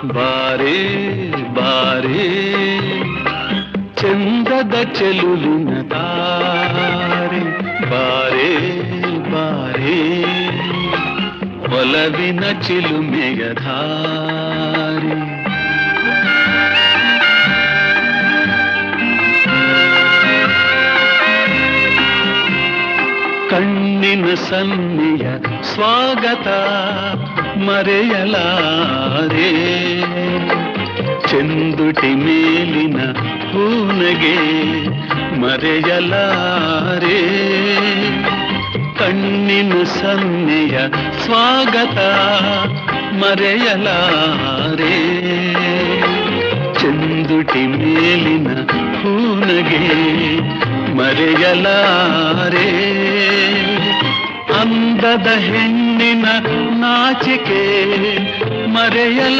ಬಾರೇ ಬಾರೇ ಚಂದದ ಚೆಲುವಿನ ತಾರೆ, ಬಾರೇ ಬಾರೇ ಒಲವಿನ ಚಿಲುಮೆಯ ಧಾರೆ. ಕಣ್ಣಿನ ಸನ್ನೆಯ ಸ್ವಾಗತ ಮರೆಯಲಾರೆ, ಚೆಂದುಟಿ ಮೇಲಿನ ಹೂನಗೆ ಮರೆಯಲಾರೆ. ಕಣ್ಣಿನ ಸನ್ನೆಯ ಸ್ವಾಗತ ಮರೆಯಲಾರೆ, ಚೆಂದುಟಿ ಮೇಲಿನ ಹೂನಗೆ ಮರೆಯಲಾರೆ. ಅಂದದ ಹೆಣ್ಣಿನ ನಾಚಿಕೆ ಮರೆಯಲಾರೆ.